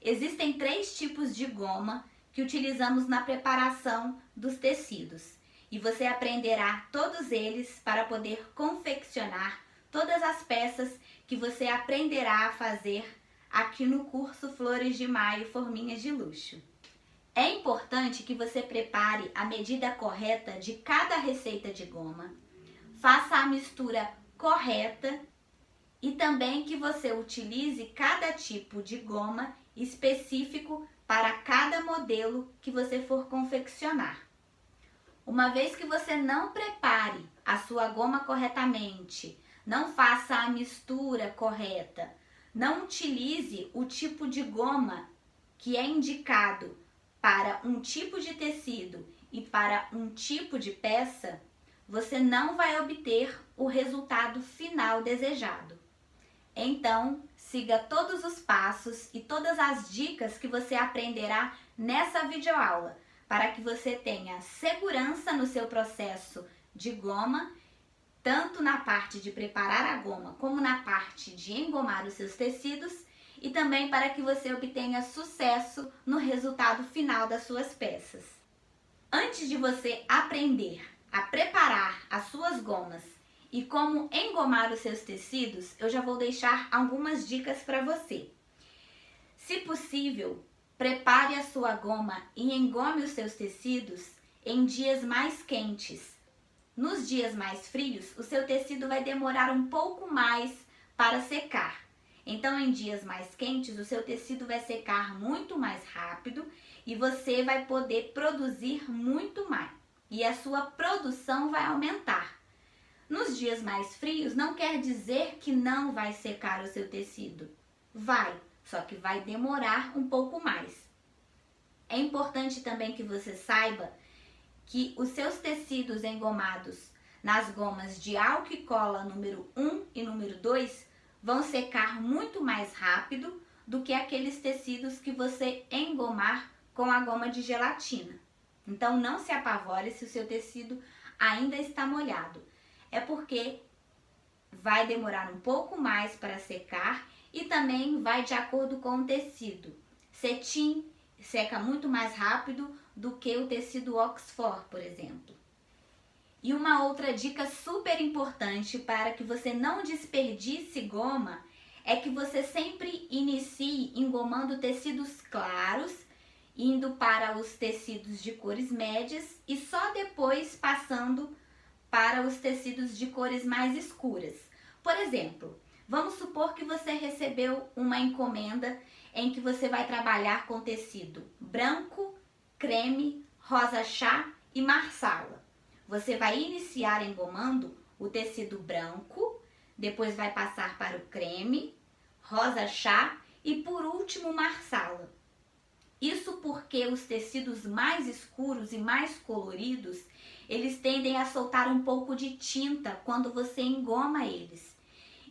Existem 3 tipos de goma que utilizamos na preparação dos tecidos e você aprenderá todos eles para poder confeccionar todas as peças que você aprenderá a fazer aqui no curso Flores de Maio Forminhas de Luxo. É importante que você prepare a medida correta de cada receita de goma, faça a mistura correta e também que você utilize cada tipo de goma específico para cada modelo que você for confeccionar. Uma vez que você não prepare a sua goma corretamente, não faça a mistura correta, não utilize o tipo de goma que é indicado para um tipo de tecido e para um tipo de peça, você não vai obter o resultado final desejado. Então, siga todos os passos e todas as dicas que você aprenderá nessa videoaula, para que você tenha segurança no seu processo de goma, tanto na parte de preparar a goma, como na parte de engomar os seus tecidos, e também para que você obtenha sucesso no resultado final das suas peças. Antes de você aprender a preparar as suas gomas e como engomar os seus tecidos, eu já vou deixar algumas dicas para você. Se possível, prepare a sua goma e engome os seus tecidos em dias mais quentes. Nos dias mais frios, o seu tecido vai demorar um pouco mais para secar. Então, em dias mais quentes, o seu tecido vai secar muito mais rápido e você vai poder produzir muito mais. E a sua produção vai aumentar. Nos dias mais frios, não quer dizer que não vai secar o seu tecido. Vai, só que vai demorar um pouco mais. É importante também que você saiba que os seus tecidos engomados nas gomas de álcool e cola número 1 e número 2 vão secar muito mais rápido do que aqueles tecidos que você engomar com a goma de gelatina. Então não se apavore se o seu tecido ainda está molhado. É porque vai demorar um pouco mais para secar e também vai de acordo com o tecido. Cetim seca muito mais rápido do que o tecido Oxford, por exemplo. E uma outra dica super importante para que você não desperdice goma é que você sempre inicie engomando tecidos claros, indo para os tecidos de cores médias e só depois passando para os tecidos de cores mais escuras. Por exemplo, vamos supor que você recebeu uma encomenda em que você vai trabalhar com tecido branco, creme, rosa chá e marsala. Você vai iniciar engomando o tecido branco, depois vai passar para o creme, rosa chá e por último marsala. Isso porque os tecidos mais escuros e mais coloridos, eles tendem a soltar um pouco de tinta quando você engoma eles.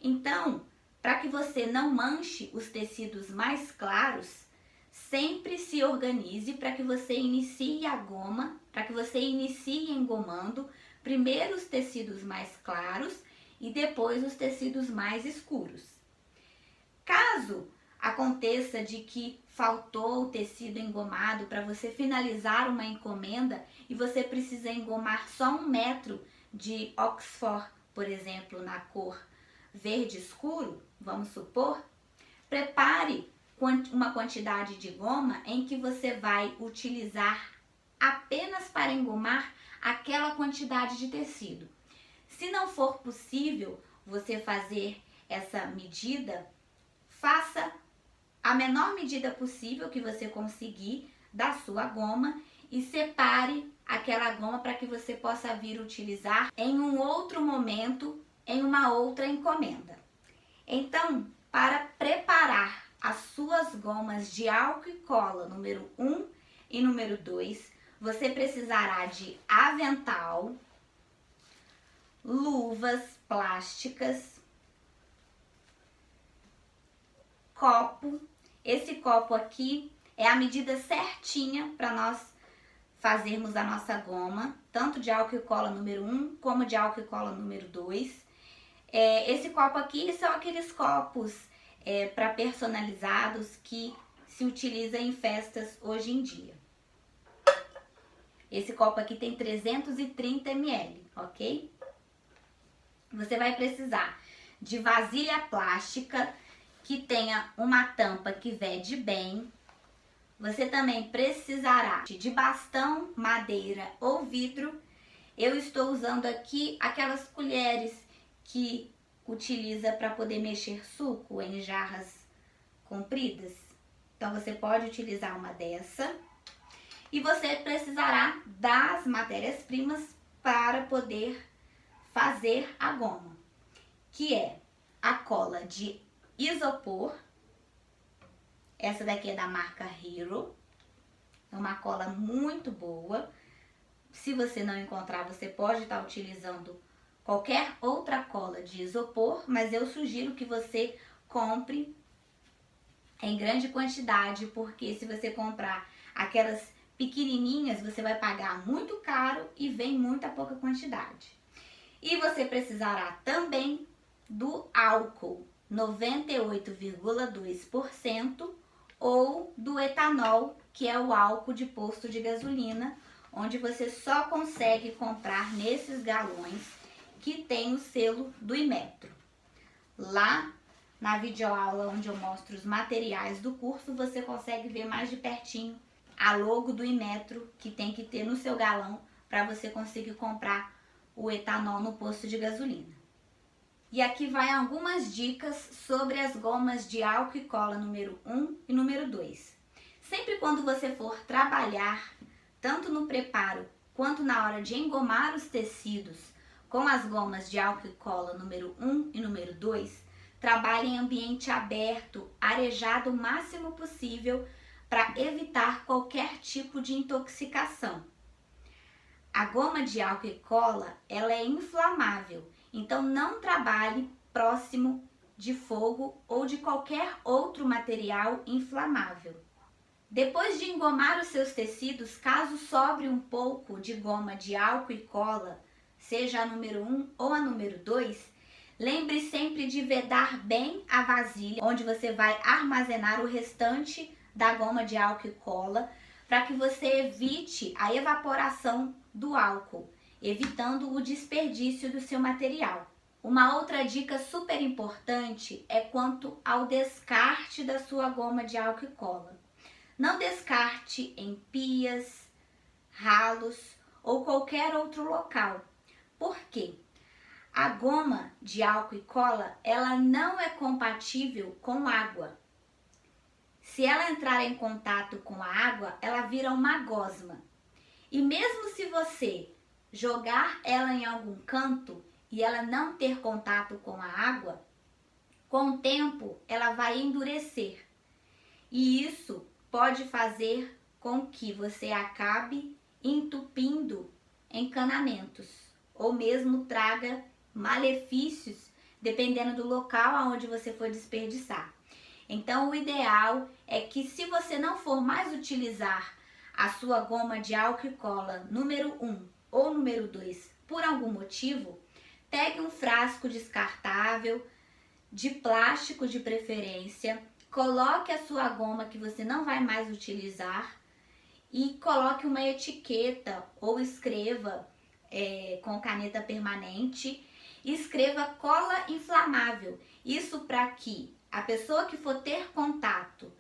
Então, para que você não manche os tecidos mais claros, sempre se organize para que você inicie a goma, para que você inicie engomando primeiro os tecidos mais claros e depois os tecidos mais escuros. Caso aconteça de que faltou o tecido engomado para você finalizar uma encomenda e você precisa engomar só 1 metro de Oxford, por exemplo, na cor verde escuro, vamos supor, prepare uma quantidade de goma em que você vai utilizar apenas para engomar aquela quantidade de tecido. Se não for possível você fazer essa medida, faça a menor medida possível que você conseguir da sua goma e separe aquela goma para que você possa vir utilizar em um outro momento, em uma outra encomenda. Então, para preparar as suas gomas de álcool e cola número 1 e número 2, você precisará de avental, luvas plásticas, copo. Esse copo aqui é a medida certinha para nós fazermos a nossa goma, tanto de álcool e cola número 1 como de álcool e cola número 2. Esse copo aqui são aqueles copos para personalizados que se utiliza em festas hoje em dia. Esse copo aqui tem 330 ml, ok? Você vai precisar de vasilha plástica que tenha uma tampa que vede bem. Você também precisará de bastão, madeira ou vidro. Eu estou usando aqui aquelas colheres que utiliza para poder mexer suco em jarras compridas. Então você pode utilizar uma dessa. E você precisará das matérias-primas para poder fazer a goma, que é a cola de isopor. Essa daqui é da marca Hero, é uma cola muito boa. Se você não encontrar, você pode estar utilizando qualquer outra cola de isopor, mas eu sugiro que você compre em grande quantidade, porque se você comprar aquelas pequenininhas, você vai pagar muito caro e vem muita pouca quantidade. E você precisará também do álcool 98,2% ou do etanol, que é o álcool de posto de gasolina, onde você só consegue comprar nesses galões que tem o selo do Inmetro. Lá na videoaula onde eu mostro os materiais do curso, você consegue ver mais de pertinho a logo do Inmetro que tem que ter no seu galão para você conseguir comprar o etanol no posto de gasolina. E aqui vai algumas dicas sobre as gomas de álcool e cola número 1 e número 2. Sempre quando você for trabalhar, tanto no preparo quanto na hora de engomar os tecidos com as gomas de álcool e cola número 1 e número 2, trabalhe em ambiente aberto, arejado o máximo possível para evitar qualquer tipo de intoxicação. A goma de álcool e cola, ela é inflamável, então não trabalhe próximo de fogo ou de qualquer outro material inflamável. Depois de engomar os seus tecidos, caso sobre um pouco de goma de álcool e cola, seja a número 1 ou a número 2, lembre sempre de vedar bem a vasilha onde você vai armazenar o restante da goma de álcool e cola, para que você evite a evaporação do álcool, evitando o desperdício do seu material. Uma outra dica super importante é quanto ao descarte da sua goma de álcool e cola. Não descarte em pias, ralos ou qualquer outro local. Por quê? A goma de álcool e cola, ela não é compatível com água. Se ela entrar em contato com a água, ela vira uma gosma. E mesmo se você jogar ela em algum canto e ela não ter contato com a água, com o tempo ela vai endurecer. E isso pode fazer com que você acabe entupindo encanamentos ou mesmo traga malefícios, dependendo do local aonde você for desperdiçar. Então, o ideal é que, se você não for mais utilizar a sua goma de álcool e cola número 1 ou número 2 por algum motivo, pegue um frasco descartável, de plástico de preferência, coloque a sua goma que você não vai mais utilizar e coloque uma etiqueta ou escreva com caneta permanente, escreva cola inflamável. Isso para que a pessoa que for ter contato,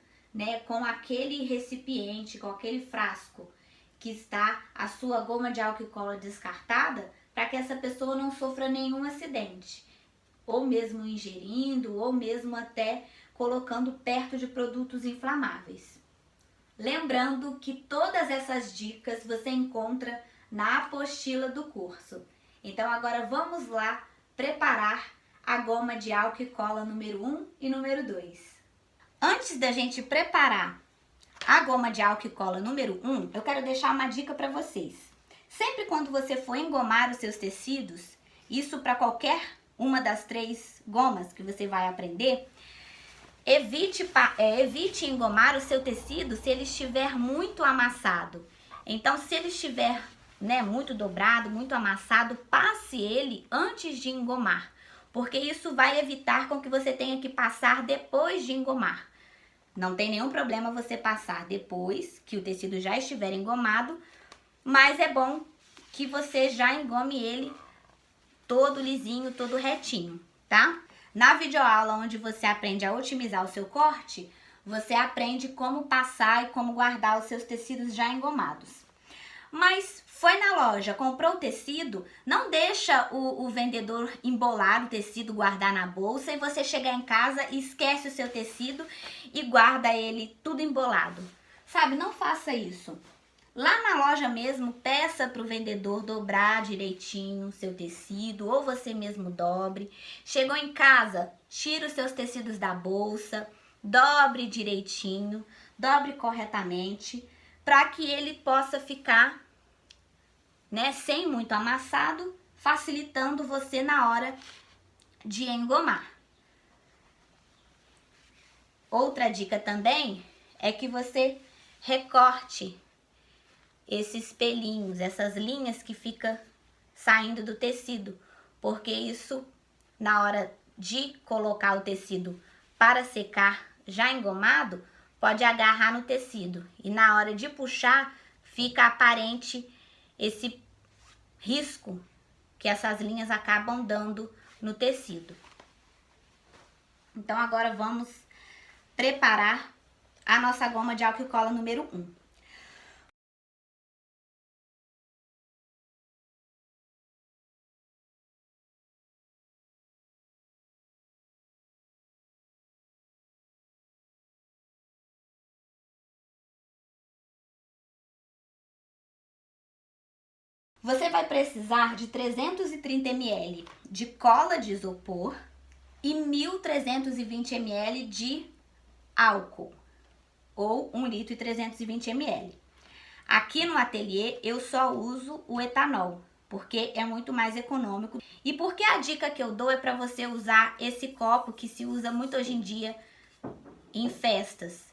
com aquele recipiente, com aquele frasco que está a sua goma de álcool e cola descartada, para que essa pessoa não sofra nenhum acidente, ou mesmo ingerindo, ou mesmo até colocando perto de produtos inflamáveis. Lembrando que todas essas dicas você encontra na apostila do curso. Então agora vamos lá preparar a goma de álcool e cola número 1 e número 2. Antes da gente preparar a goma de álcool e cola número 1, eu quero deixar uma dica para vocês. Sempre quando você for engomar os seus tecidos, isso para qualquer uma das 3 gomas que você vai aprender, evite engomar o seu tecido se ele estiver muito amassado. Então, se ele estiver muito dobrado, muito amassado, passe ele antes de engomar, porque isso vai evitar com que você tenha que passar depois de engomar. Não tem nenhum problema você passar depois que o tecido já estiver engomado, mas é bom que você já engome ele todo lisinho, todo retinho, tá? Na videoaula onde você aprende a otimizar o seu corte, você aprende como passar e como guardar os seus tecidos já engomados. Mas foi na loja, comprou o tecido, não deixa o vendedor embolar o tecido, guardar na bolsa e você chegar em casa e esquece o seu tecido e guarda ele tudo embolado. Sabe, não faça isso. Lá na loja mesmo, peça para o vendedor dobrar direitinho o seu tecido, ou você mesmo dobre. Chegou em casa, tira os seus tecidos da bolsa, dobre direitinho, dobre corretamente, para que ele possa ficar, né, sem muito amassado, facilitando você na hora de engomar. Outra dica também é que você recorte esses pelinhos, essas linhas que fica saindo do tecido, porque isso, na hora de colocar o tecido para secar já engomado, pode agarrar no tecido e na hora de puxar fica aparente esse risco que essas linhas acabam dando no tecido. Então agora vamos preparar a nossa goma de álcool e cola número 1. Você vai precisar de 330 ml de cola de isopor e 1.320 ml de álcool, ou 1,320 ml. Aqui no ateliê eu só uso o etanol, porque é muito mais econômico. E porque a dica que eu dou é para você usar esse copo que se usa muito hoje em dia em festas,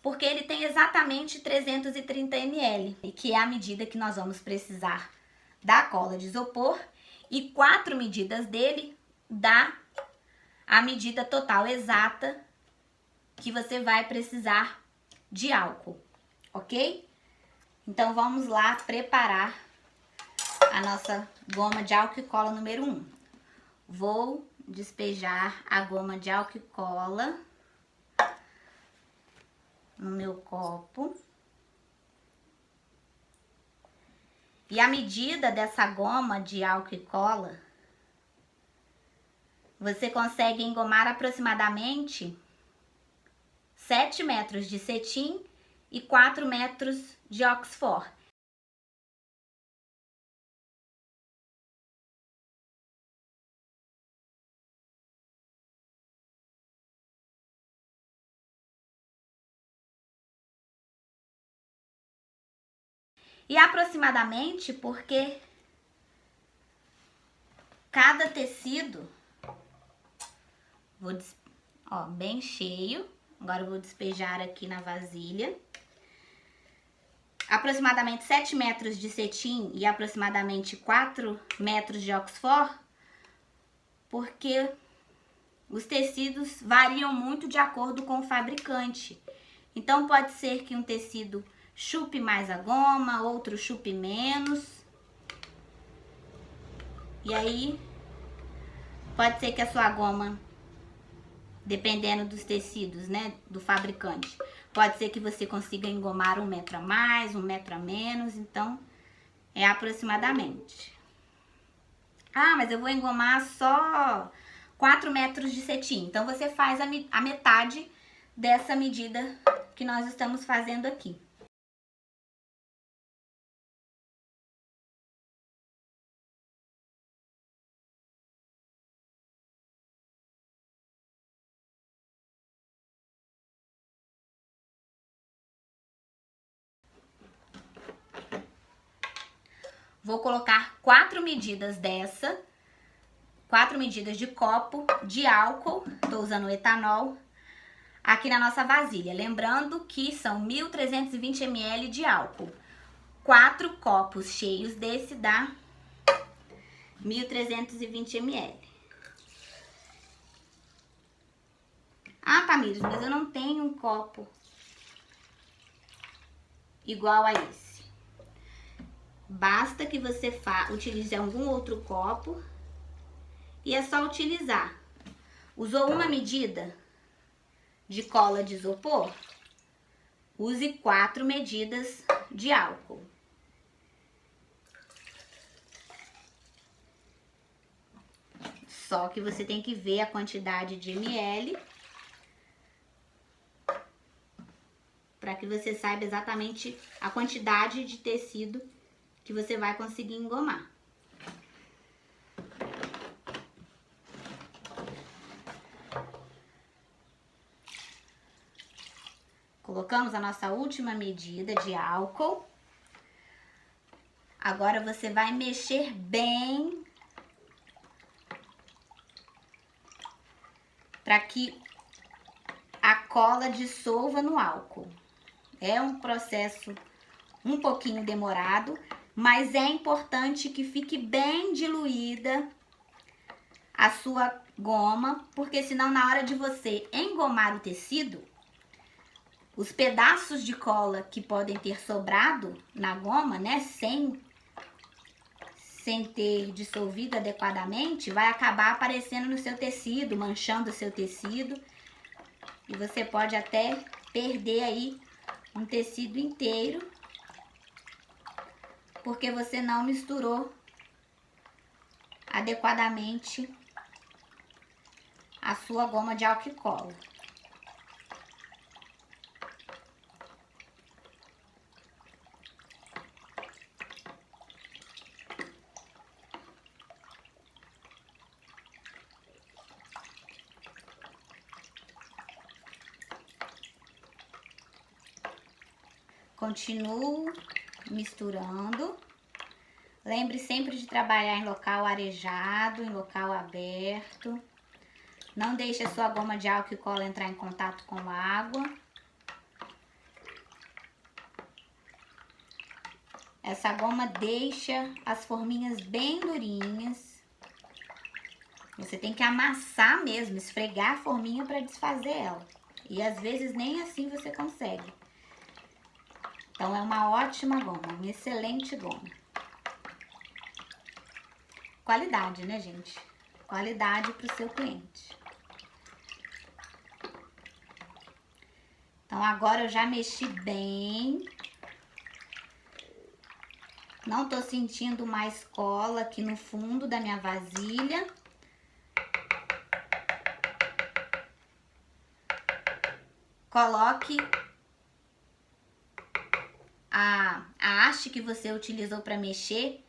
porque ele tem exatamente 330 ml, que é a medida que nós vamos precisar da cola de isopor, e 4 medidas dele dá a medida total exata que você vai precisar de álcool, ok? Então vamos lá preparar a nossa goma de álcool e cola número 1. Vou despejar a goma de álcool e cola no meu copo. E a medida dessa goma de álcool e cola, você consegue engomar aproximadamente 7 metros de cetim e 4 metros de Oxford. E aproximadamente porque cada tecido, ó, bem cheio. Agora eu vou despejar aqui na vasilha. Aproximadamente 7 metros de cetim e aproximadamente 4 metros de Oxford, porque os tecidos variam muito de acordo com o fabricante. Então pode ser que um tecido chupe mais a goma, outro chupe menos. E aí pode ser que a sua goma, dependendo dos tecidos, né, do fabricante, pode ser que você consiga engomar 1 metro a mais, 1 metro a menos, então é aproximadamente. Ah, mas eu vou engomar só 4 metros de cetim, então você faz a metade dessa medida que nós estamos fazendo aqui. Vou colocar 4 medidas dessa, 4 medidas de copo de álcool, tô usando o etanol, aqui na nossa vasilha. Lembrando que são 1.320 ml de álcool. 4 copos cheios desse dá 1.320 ml. Ah, Tamires, mas eu não tenho um copo igual a esse. Basta que você utilize algum outro copo e é só utilizar. Usou uma medida de cola de isopor? Use 4 medidas de álcool. Só que você tem que ver a quantidade de ml para que você saiba exatamente a quantidade de tecido que você vai conseguir engomar. Colocamos a nossa última medida de álcool. Agora você vai mexer bem para que a cola dissolva no álcool. É um processo um pouquinho demorado, mas é importante que fique bem diluída a sua goma, porque senão na hora de você engomar o tecido, os pedaços de cola que podem ter sobrado na goma, né, sem ter dissolvido adequadamente, vai acabar aparecendo no seu tecido, manchando o seu tecido. E você pode até perder aí um tecido inteiro, porque você não misturou adequadamente a sua goma de álcool e cola. Continuo misturando. Lembre sempre de trabalhar em local arejado, em local aberto. Não deixe a sua goma de álcool e cola entrar em contato com água. Essa goma deixa as forminhas bem durinhas. Você tem que amassar mesmo, esfregar a forminha para desfazer ela. E às vezes nem assim você consegue. Então é uma ótima goma, uma excelente goma. Qualidade, né, gente? Qualidade para o seu cliente. Então agora eu já mexi bem. Não tô sentindo mais cola aqui no fundo da minha vasilha. Coloque a haste que você utilizou para mexer.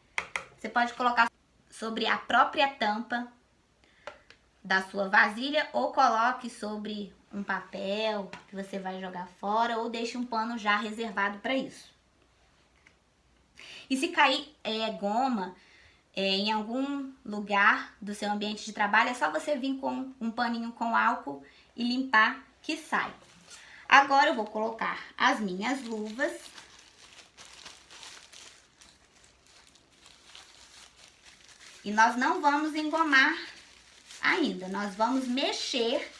Você pode colocar sobre a própria tampa da sua vasilha ou coloque sobre um papel que você vai jogar fora ou deixe um pano já reservado para isso. E se cair goma em algum lugar do seu ambiente de trabalho, é só você vir com um paninho com álcool e limpar que sai. Agora eu vou colocar as minhas luvas. E nós não vamos engomar ainda, nós vamos mexer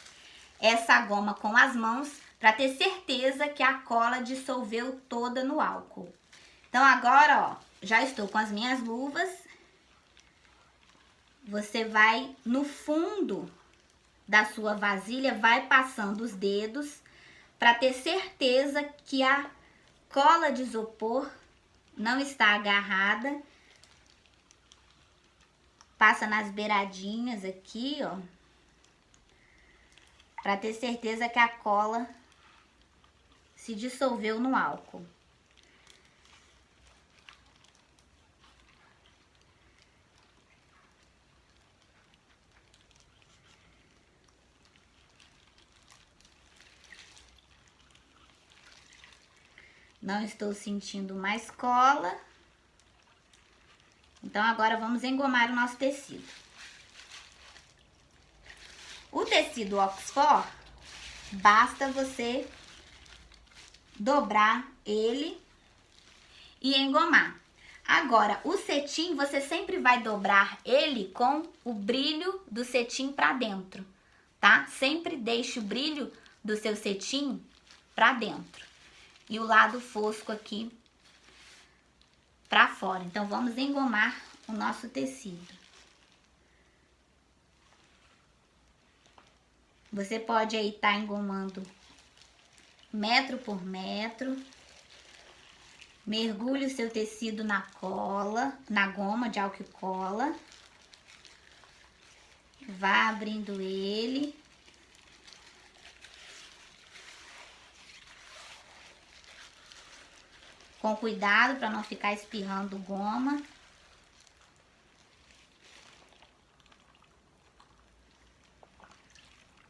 essa goma com as mãos para ter certeza que a cola dissolveu toda no álcool. Então agora, ó, já estou com as minhas luvas. Você vai no fundo da sua vasilha, vai passando os dedos para ter certeza que a cola de isopor não está agarrada. Passa nas beiradinhas aqui, ó, para ter certeza que a cola se dissolveu no álcool. Não estou sentindo mais cola. Então, agora vamos engomar o nosso tecido. O tecido Oxford, basta você dobrar ele e engomar. Agora, o cetim, você sempre vai dobrar ele com o brilho do cetim para dentro, tá? Sempre deixe o brilho do seu cetim pra dentro e o lado fosco aqui pra fora. Então, vamos engomar o nosso tecido. Você pode aí estar engomando metro por metro. Mergulhe o seu tecido na cola, na goma de álcool e cola. Vá abrindo ele. Com cuidado para não ficar espirrando goma.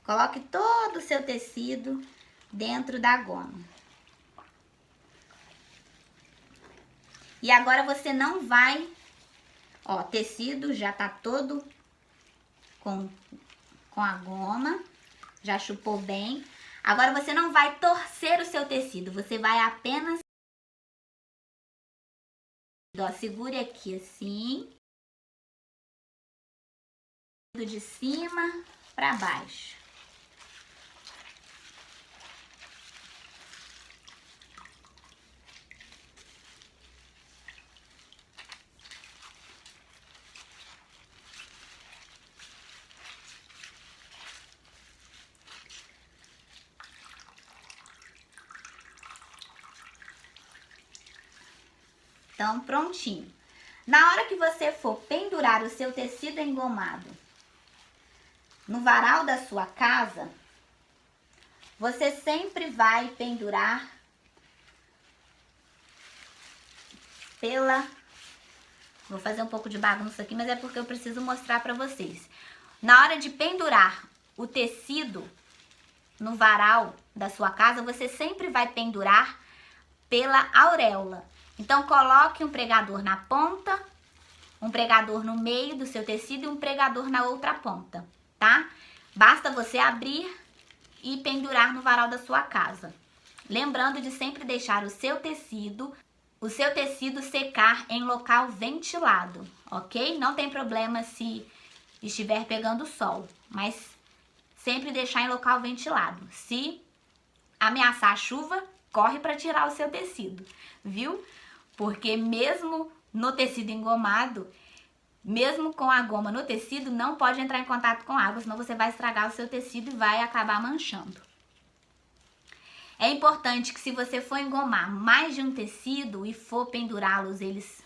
Coloque todo o seu tecido dentro da goma. E agora você não vai... Ó, o tecido já tá todo com a goma. Já chupou bem. Agora você não vai torcer o seu tecido. Você vai apenas... Ó, segure aqui assim. De cima para baixo. Então, prontinho. Na hora que você for pendurar o seu tecido engomado no varal da sua casa, você sempre vai pendurar pela... Vou fazer um pouco de bagunça aqui, mas é porque eu preciso mostrar pra vocês. Na hora de pendurar o tecido no varal da sua casa, você sempre vai pendurar pela auréola. Então, coloque um pregador na ponta, um pregador no meio do seu tecido e um pregador na outra ponta, tá? Basta você abrir e pendurar no varal da sua casa. Lembrando de sempre deixar o seu tecido secar em local ventilado, ok? Não tem problema se estiver pegando sol, mas sempre deixar em local ventilado. Se ameaçar a chuva, corre para tirar o seu tecido, viu? Porque mesmo no tecido engomado, mesmo com a goma no tecido, não pode entrar em contato com água, senão você vai estragar o seu tecido e vai acabar manchando. É importante que se você for engomar mais de um tecido e for pendurá-los eles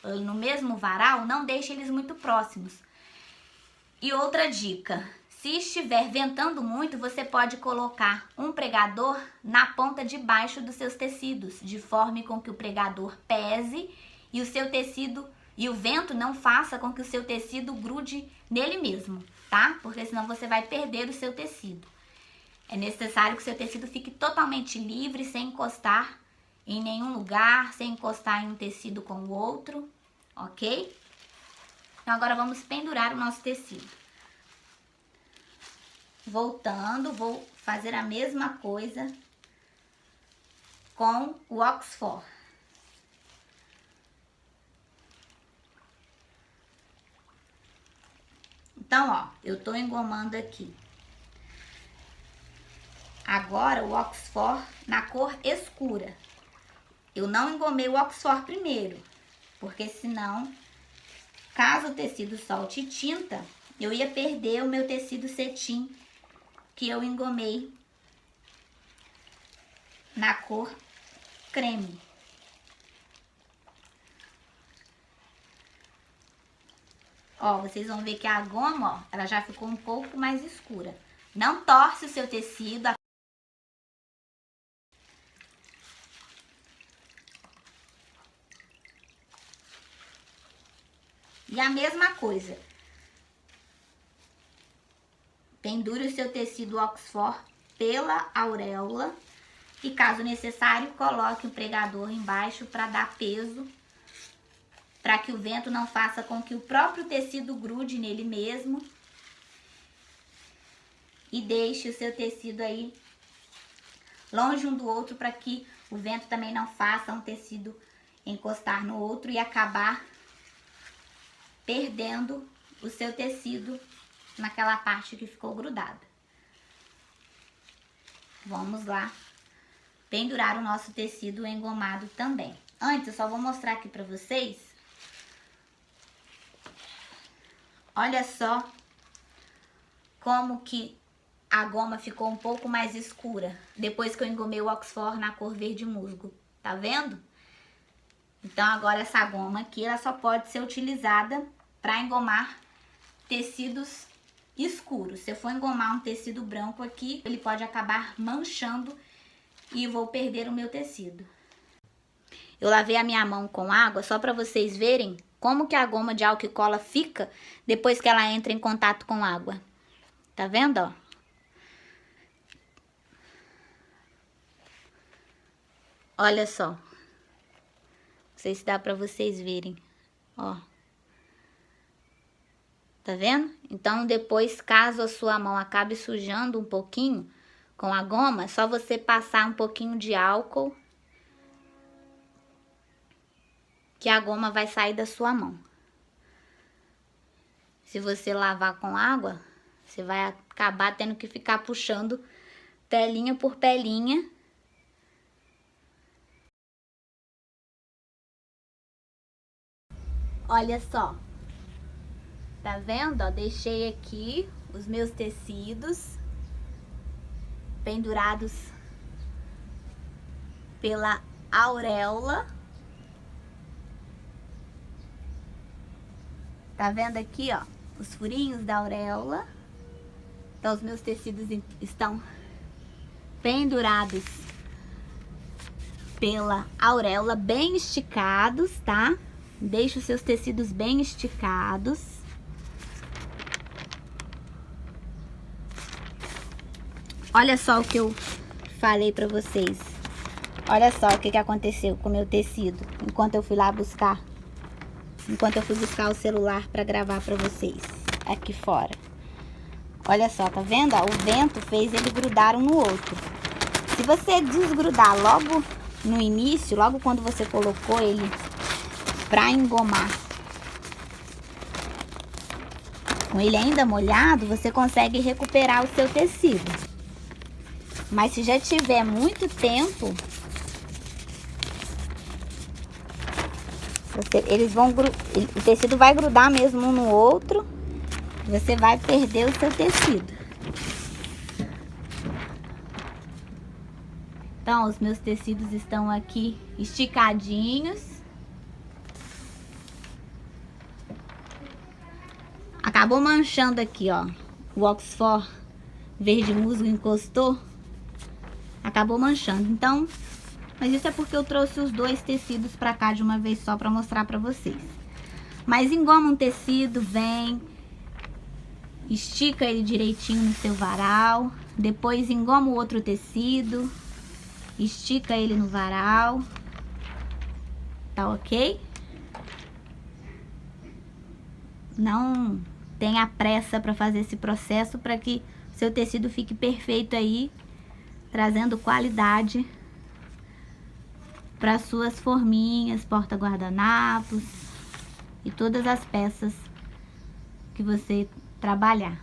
no mesmo varal, não deixe eles muito próximos. E outra dica, se estiver ventando muito, você pode colocar um pregador na ponta de baixo dos seus tecidos, de forma com que o pregador pese e o seu tecido e o vento não faça com que o seu tecido grude nele mesmo, tá? Porque senão você vai perder o seu tecido. É necessário que o seu tecido fique totalmente livre, sem encostar em nenhum lugar, sem encostar em um tecido com o outro, ok? Então agora vamos pendurar o nosso tecido. Voltando, vou fazer a mesma coisa com o Oxford. Então, ó, eu tô engomando aqui. Agora o Oxford na cor escura. Eu não engomei o Oxford primeiro, porque senão, caso o tecido solte tinta, eu ia perder o meu tecido cetim que eu engomei na cor creme. Ó, vocês vão ver que a goma, ó, ela já ficou um pouco mais escura. Não torce o seu tecido. E a mesma coisa. Pendure o seu tecido Oxford pela auréola e, caso necessário, coloque um pregador embaixo para dar peso, para que o vento não faça com que o próprio tecido grude nele mesmo. E deixe o seu tecido aí longe um do outro para que o vento também não faça um tecido encostar no outro e acabar perdendo o seu tecido naquela parte que ficou grudada. vamos lá pendurar o nosso tecido engomado também. Antes, eu só vou mostrar aqui pra vocês. Olha só como que a goma ficou um pouco mais escura depois que eu engomei o Oxford na cor verde musgo. Tá vendo? Então, agora essa goma aqui, ela só pode ser utilizada para engomar tecidos escuros. Se eu for engomar um tecido branco aqui, ele pode acabar manchando e vou perder o meu tecido. Eu lavei a minha mão com água só para vocês verem como que a goma de álcool e cola fica depois que ela entra em contato com água. Tá vendo, ó? Olha só. Não sei se dá para vocês verem, ó. Tá vendo? Então, depois, caso a sua mão acabe sujando um pouquinho com a goma, é só você passar um pouquinho de álcool que a goma vai sair da sua mão. Se você lavar com água, você vai acabar tendo que ficar puxando pelinha por pelinha. Olha só. Tá vendo, ó? Deixei aqui os meus tecidos pendurados pela auréola. Tá vendo aqui, ó, os furinhos da auréola? Então, os meus tecidos estão pendurados pela auréola, bem esticados, tá? Deixa os seus tecidos bem esticados. Olha só o que eu falei pra vocês. Olha só o que aconteceu com o meu tecido enquanto eu fui lá buscar. Enquanto eu fui buscar o celular pra gravar pra vocês aqui fora. Olha só, tá vendo? Ó, o vento fez ele grudar um no outro. Se você desgrudar logo no início, logo quando você colocou ele pra engomar, com ele ainda molhado, você consegue recuperar o seu tecido. Mas se já tiver muito tempo, o tecido vai grudar mesmo um no outro, e você vai perder o seu tecido. Então, os meus tecidos estão aqui esticadinhos. Acabou manchando aqui, ó. O Oxford verde musgo encostou. Acabou manchando. Então, mas isso é porque eu trouxe os dois tecidos pra cá de uma vez só pra mostrar pra vocês. Mas engoma um tecido, vem, estica ele direitinho no seu varal. Depois engoma o outro tecido, estica ele no varal. Tá ok? Não tenha pressa pra fazer esse processo para que seu tecido fique perfeito aí, trazendo qualidade para suas forminhas, porta-guardanapos e todas as peças que você trabalhar.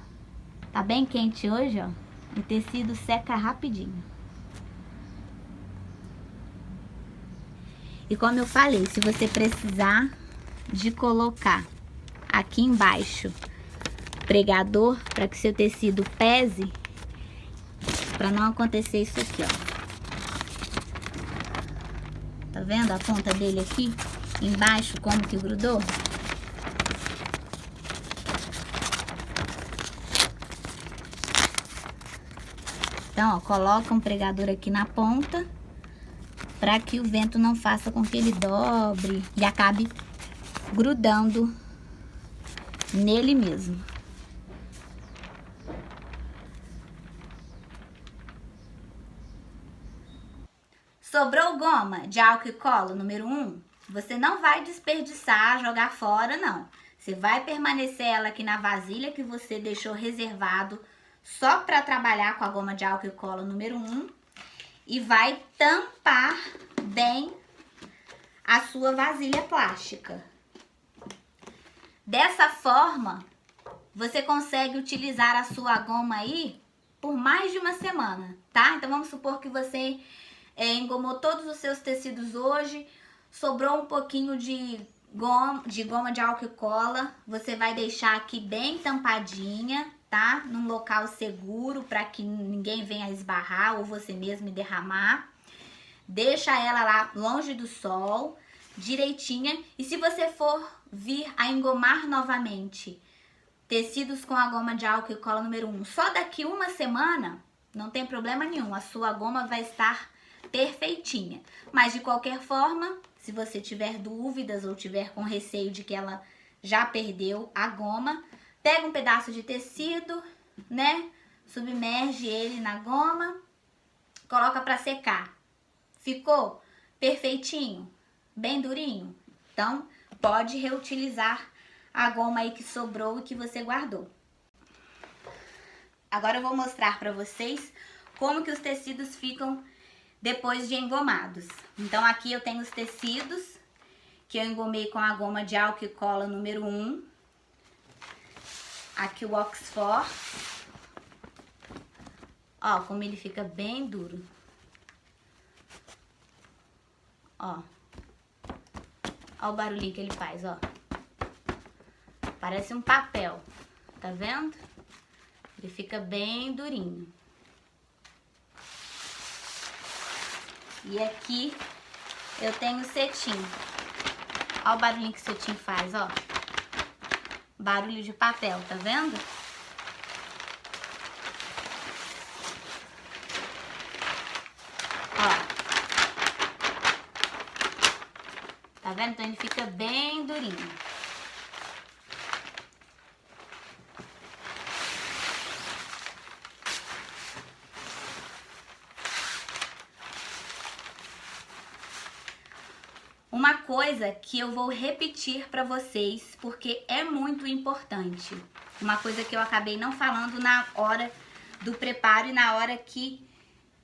Tá bem quente hoje, ó. O tecido seca rapidinho. E como eu falei, se você precisar de colocar aqui embaixo pregador para que seu tecido pese, para não acontecer isso aqui, ó. Tá vendo a ponta dele aqui embaixo como que grudou? Então, ó, coloca um pregador aqui na ponta para que o vento não faça com que ele dobre e acabe grudando nele mesmo. Sobrou goma de álcool e cola número 1, você não vai desperdiçar, jogar fora, não. Você vai permanecer ela aqui na vasilha que você deixou reservado só para trabalhar com a goma de álcool e cola número 1 e vai tampar bem a sua vasilha plástica. Dessa forma, você consegue utilizar a sua goma aí por mais de uma semana, tá? Então vamos supor que você engomou todos os seus tecidos hoje, sobrou um pouquinho de goma de álcool e cola, você vai deixar aqui bem tampadinha, tá? Num local seguro para que ninguém venha esbarrar ou você mesmo derramar. Deixa ela lá longe do sol, direitinha. E se você for vir a engomar novamente tecidos com a goma de álcool e cola número 1, só daqui uma semana, não tem problema nenhum, a sua goma vai estar perfeitinha. Mas de qualquer forma, se você tiver dúvidas ou tiver com receio de que ela já perdeu a goma, pega um pedaço de tecido, né? Submerge ele na goma, coloca para secar. Ficou perfeitinho? Bem durinho? Então, pode reutilizar a goma aí que sobrou e que você guardou. Agora eu vou mostrar para vocês como que os tecidos ficam depois de engomados. Então aqui eu tenho os tecidos que eu engomei com a goma de álcool e cola número 1. Aqui o Oxford. Ó, como ele fica bem duro. Ó. Ó o barulhinho que ele faz, ó. Parece um papel, tá vendo? Ele fica bem durinho. E aqui eu tenho o cetim. Ó o barulhinho que o cetim faz, ó. Barulho de papel, tá vendo? Ó. Tá vendo? Então ele fica bem durinho. Uma coisa que eu vou repetir para vocês, porque é muito importante. Uma coisa que eu acabei não falando na hora do preparo e na hora que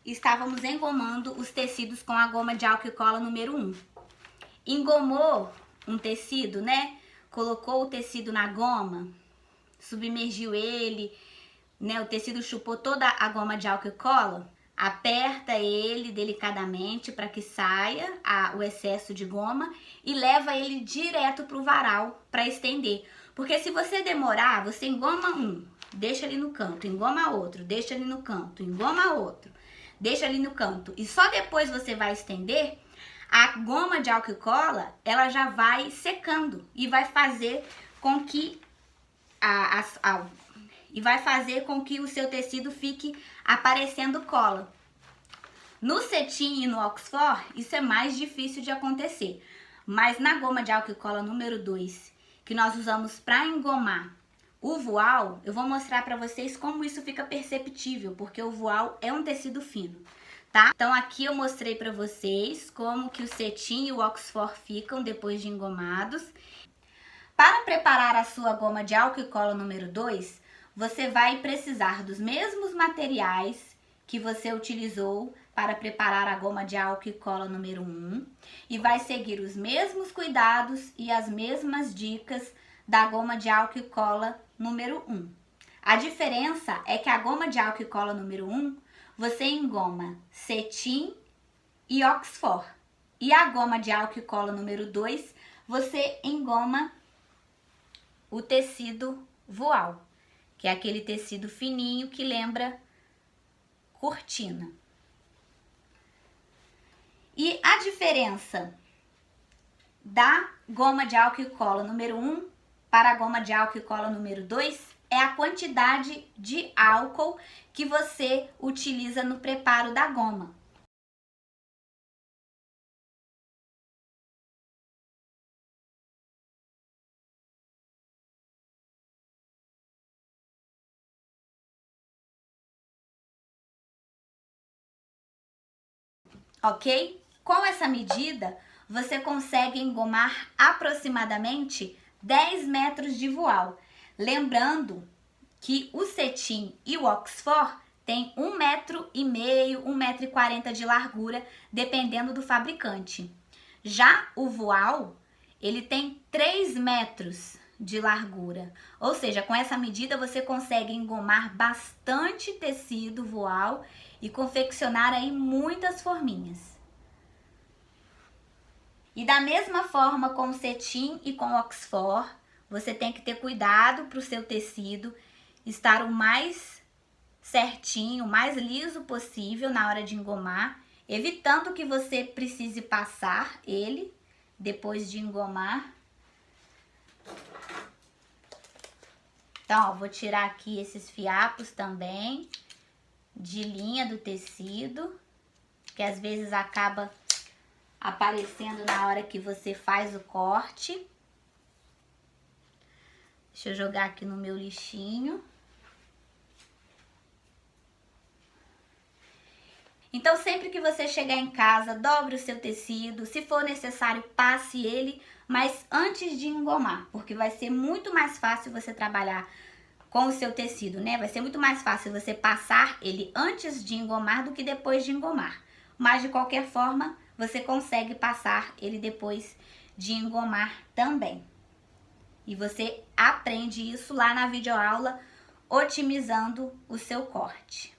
estávamos engomando os tecidos com a goma de álcool e cola número 1. Engomou um tecido, né? Colocou o tecido na goma, submergiu ele, né? O tecido chupou toda a goma de álcool e cola. Aperta ele delicadamente para que saia o excesso de goma e leva ele direto para o varal para estender. Porque se você demorar, você engoma um, deixa ali no canto, engoma outro, deixa ali no canto, engoma outro, deixa ali no canto. E só depois você vai estender, a goma de álcool e cola, ela já vai secando e vai fazer com que o seu tecido fique aparecendo cola. No cetim e no Oxford, isso é mais difícil de acontecer. Mas na goma de álcool e cola número 2, que nós usamos para engomar o voal, eu vou mostrar para vocês como isso fica perceptível, porque o voal é um tecido fino, tá? Então aqui eu mostrei para vocês como que o cetim e o Oxford ficam depois de engomados. Para preparar a sua goma de álcool e cola número 2, você vai precisar dos mesmos materiais que você utilizou para preparar a goma de álcool e cola número 1 e vai seguir os mesmos cuidados e as mesmas dicas da goma de álcool e cola número 1. A diferença é que a goma de álcool e cola número 1 você engoma cetim e Oxford. E a goma de álcool e cola número 2 você engoma o tecido voal, que é aquele tecido fininho que lembra cortina. E a diferença da goma de álcool e cola número 1 para a goma de álcool e cola número 2 é a quantidade de álcool que você utiliza no preparo da goma. Ok? Com essa medida, você consegue engomar aproximadamente 10 metros de voal. Lembrando que o cetim e o Oxford tem 1,5 metro, 1,40 metro de largura, dependendo do fabricante. Já o voal, ele tem 3 metros de largura. Ou seja, com essa medida você consegue engomar bastante tecido voal e confeccionar aí muitas forminhas. E da mesma forma com o cetim e com o Oxford, você tem que ter cuidado para o seu tecido estar o mais certinho, o mais liso possível na hora de engomar, evitando que você precise passar ele depois de engomar. Então, ó, vou tirar aqui esses fiapos também de linha do tecido, que às vezes acaba aparecendo na hora que você faz o corte. Deixa eu jogar aqui no meu lixinho. Então, sempre que você chegar em casa, dobre o seu tecido. Se for necessário, passe ele, mas antes de engomar, porque vai ser muito mais fácil você trabalhar com o seu tecido, né? Vai ser muito mais fácil você passar ele antes de engomar do que depois de engomar. Mas, de qualquer forma, você consegue passar ele depois de engomar também. E você aprende isso lá na videoaula, otimizando o seu corte.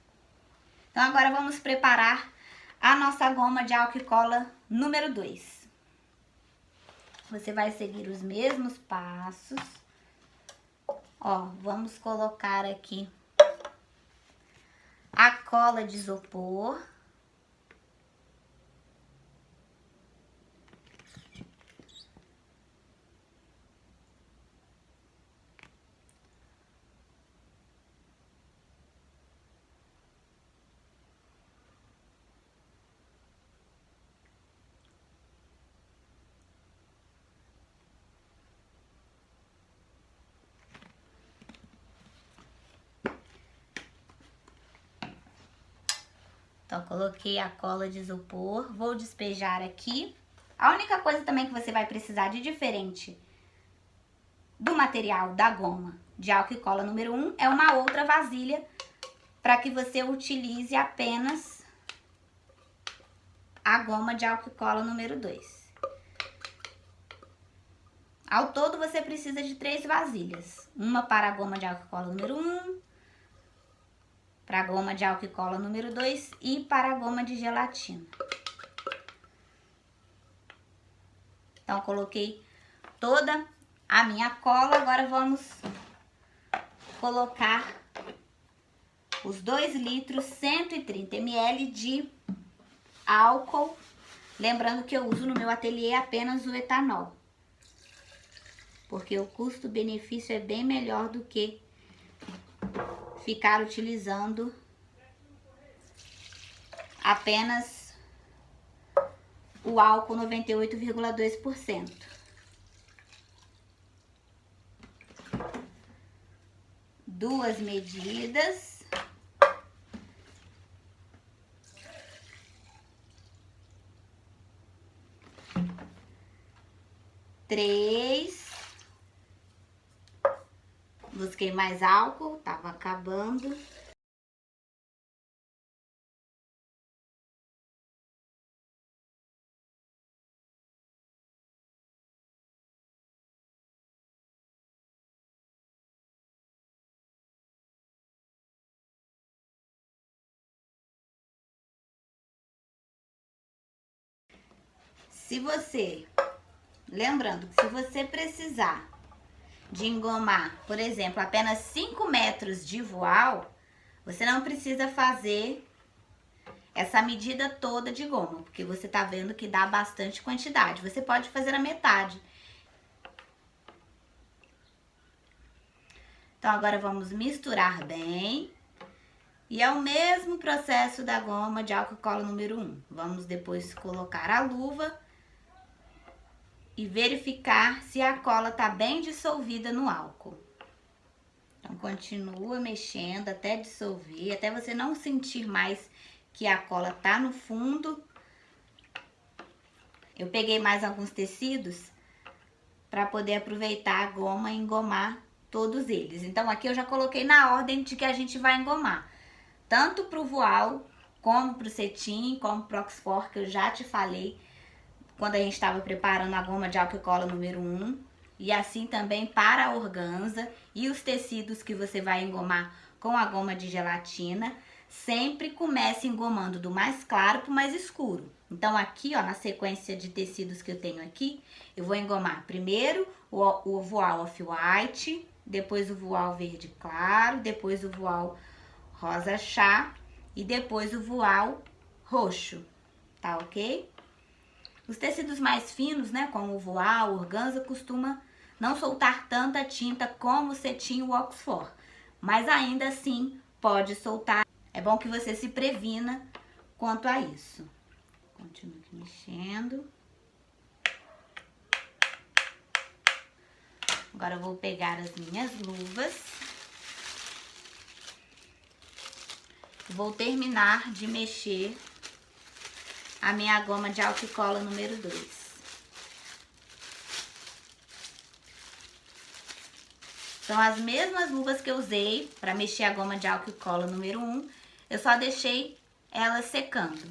Então, agora vamos preparar a nossa goma de álcool e cola número 2. Você vai seguir os mesmos passos. Ó, vamos colocar aqui a cola de isopor. Então, coloquei a cola de isopor, vou despejar aqui. A única coisa também que você vai precisar de diferente do material da goma de álcool e cola número 1 é uma outra vasilha para que você utilize apenas a goma de álcool e cola número 2. Ao todo, você precisa de 3 vasilhas. Uma para a goma de álcool e cola número 1, para a goma de álcool e cola número 2 e para a goma de gelatina. Então, coloquei toda a minha cola. Agora, vamos colocar os 2 litros, 130 ml de álcool. Lembrando que eu uso no meu ateliê apenas o etanol, porque o custo-benefício é bem melhor do que ficar utilizando apenas o álcool 98,2%. Duas medidas. Três. Busquei mais álcool, tava acabando. Lembrando que se você precisar de engomar, por exemplo, apenas 5 metros de voal, você não precisa fazer essa medida toda de goma, porque você tá vendo que dá bastante quantidade. Você pode fazer a metade. Então, agora vamos misturar bem. E é o mesmo processo da goma de álcool e cola número 1. Vamos depois colocar a luva e verificar se a cola tá bem dissolvida no álcool. Então, continua mexendo até dissolver, até você não sentir mais que a cola tá no fundo. Eu peguei mais alguns tecidos para poder aproveitar a goma e engomar todos eles. Então, aqui eu já coloquei na ordem de que a gente vai engomar. Tanto pro voal, como pro cetim, como pro Oxford, que eu já te falei quando a gente estava preparando a goma de álcool e cola número 1. e assim também para a organza e os tecidos que você vai engomar com a goma de gelatina. Sempre comece engomando do mais claro para o mais escuro. Então aqui, ó, na sequência de tecidos que eu tenho aqui, eu vou engomar primeiro o voal off-white, depois o voal verde claro, depois o voal rosa chá e depois o voal roxo, tá ok? Os tecidos mais finos, né, como o voal, organza, costuma não soltar tanta tinta como o cetim e o Oxford, mas ainda assim pode soltar. É bom que você se previna quanto a isso. Continuo aqui mexendo. Agora eu vou pegar as minhas luvas. Vou terminar de mexer a minha goma de álcool e cola número 2. São as mesmas luvas que eu usei para mexer a goma de álcool e cola número 1. Eu só deixei elas secando.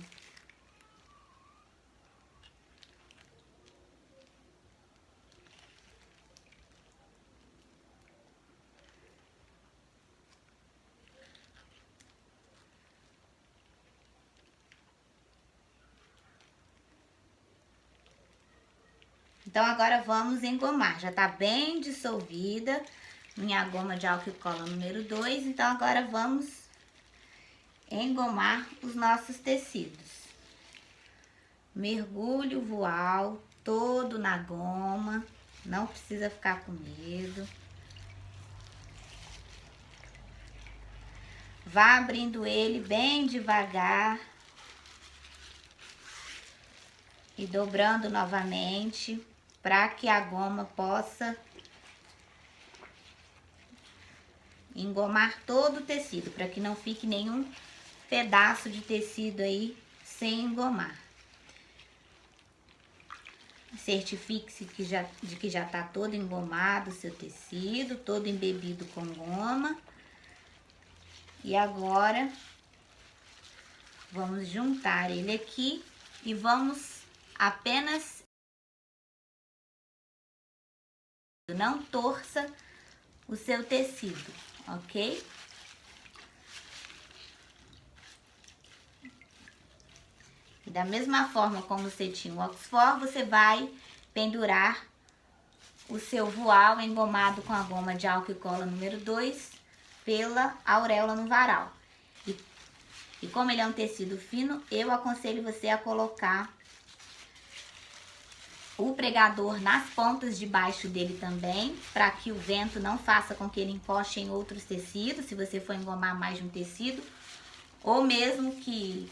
Então, agora vamos engomar. Já tá bem dissolvida minha goma de álcool e cola número 2. Então, agora vamos engomar os nossos tecidos. Mergulhe o voal todo na goma. Não precisa ficar com medo. Vá abrindo ele bem devagar. E dobrando novamente, para que a goma possa engomar todo o tecido, para que não fique nenhum pedaço de tecido aí sem engomar. Certifique-se de que já tá todo engomado o seu tecido, todo embebido com goma. E agora, vamos juntar ele aqui e vamos apenas... Não torça o seu tecido, ok? E da mesma forma como você tinha o Oxford, você vai pendurar o seu voal engomado com a goma de álcool e cola número 2 pela auréola no varal. E como ele é um tecido fino, eu aconselho você a colocar o pregador nas pontas de baixo dele também, para que o vento não faça com que ele encoste em outros tecidos, se você for engomar mais de um tecido, ou mesmo que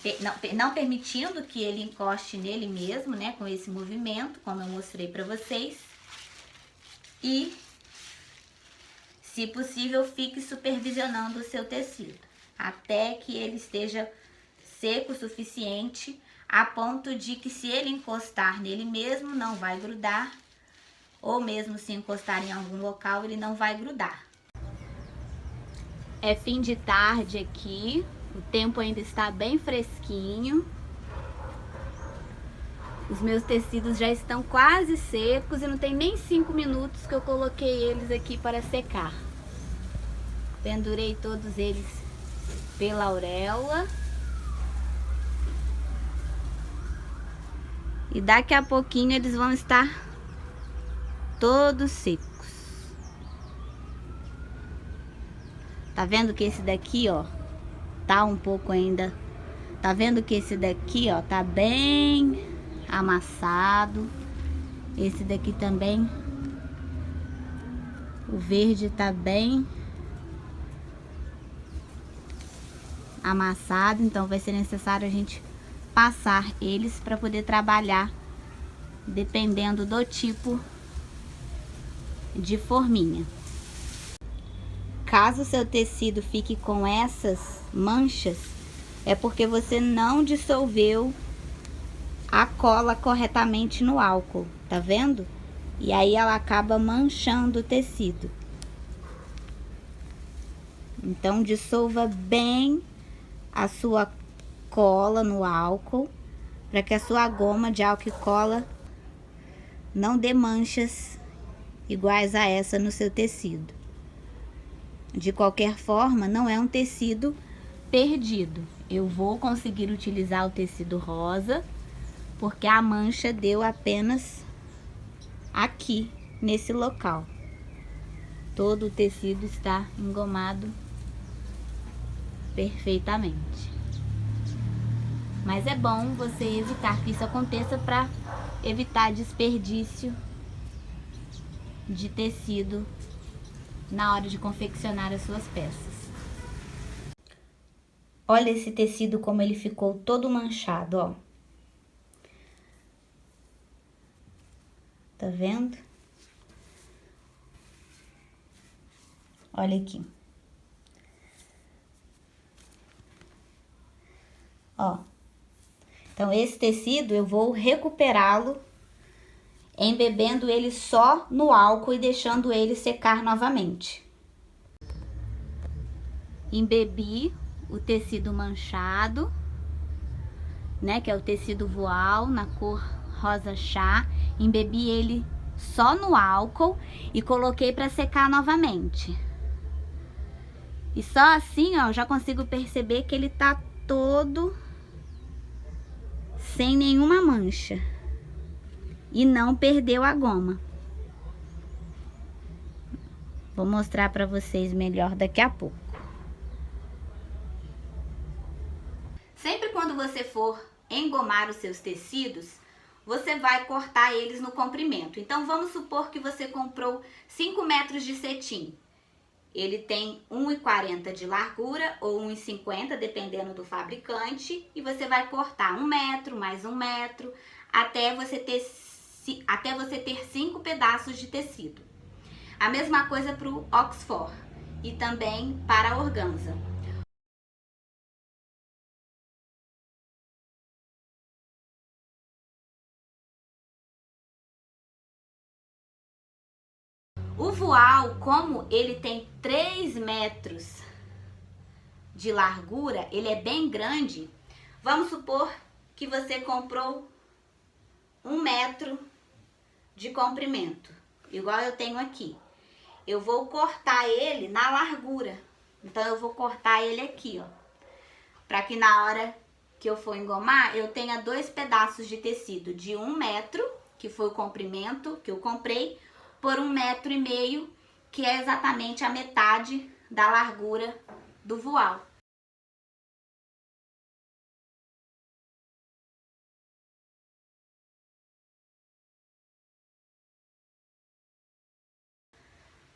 não permitindo que ele encoste nele mesmo, né, com esse movimento, como eu mostrei para vocês. E, se possível, fique supervisionando o seu tecido, até que ele esteja seco o suficiente, a ponto de que se ele encostar nele mesmo, não vai grudar, ou mesmo se encostar em algum local, ele não vai grudar. É fim de tarde aqui, o tempo ainda está bem fresquinho. Os meus tecidos já estão quase secos e não tem nem 5 minutos que eu coloquei eles aqui para secar. Pendurei todos eles pela auréola. E daqui a pouquinho eles vão estar todos secos. Tá vendo que esse daqui, ó, tá um pouco ainda... Tá vendo que esse daqui, ó, tá bem amassado. Esse daqui também. O verde tá bem amassado, então vai ser necessário a gente passar eles para poder trabalhar dependendo do tipo de forminha. Caso o seu tecido fique com essas manchas, é porque você não dissolveu a cola corretamente no álcool, tá vendo? E aí ela acaba manchando o tecido. Então dissolva bem a sua cola no álcool, para que a sua goma de álcool e cola não dê manchas iguais a essa no seu tecido. De qualquer forma, não é um tecido perdido. Eu vou conseguir utilizar o tecido rosa, porque a mancha deu apenas aqui, nesse local. Todo o tecido está engomado perfeitamente. Mas é bom você evitar que isso aconteça para evitar desperdício de tecido na hora de confeccionar as suas peças. Olha esse tecido como ele ficou todo manchado, ó. Tá vendo? Olha aqui. Ó. Então, esse tecido eu vou recuperá-lo embebendo ele só no álcool e deixando ele secar novamente. Embebi o tecido manchado, né, que é o tecido voal na cor rosa chá. Embebi ele só no álcool e coloquei para secar novamente. E só assim, ó, já consigo perceber que ele tá todo sem nenhuma mancha e não perdeu a goma. Vou mostrar para vocês melhor daqui a pouco. Sempre quando você for engomar os seus tecidos, você vai cortar eles no comprimento. Então, vamos supor que você comprou 5 metros de cetim. Ele tem 1,40 de largura ou 1,50, dependendo do fabricante. E você vai cortar 1 metro, mais 1 metro, até você ter 5 pedaços de tecido. A mesma coisa para o Oxford e também para a organza. O voal, como ele tem 3 metros de largura, ele é bem grande. Vamos supor que você comprou 1 metro de comprimento, igual eu tenho aqui. Eu vou cortar ele na largura. Então, eu vou cortar ele aqui, ó. Para que na hora que eu for engomar, eu tenha 2 pedaços de tecido de 1 metro, que foi o comprimento que eu comprei, por 1,5 metro, que é exatamente a metade da largura do voal.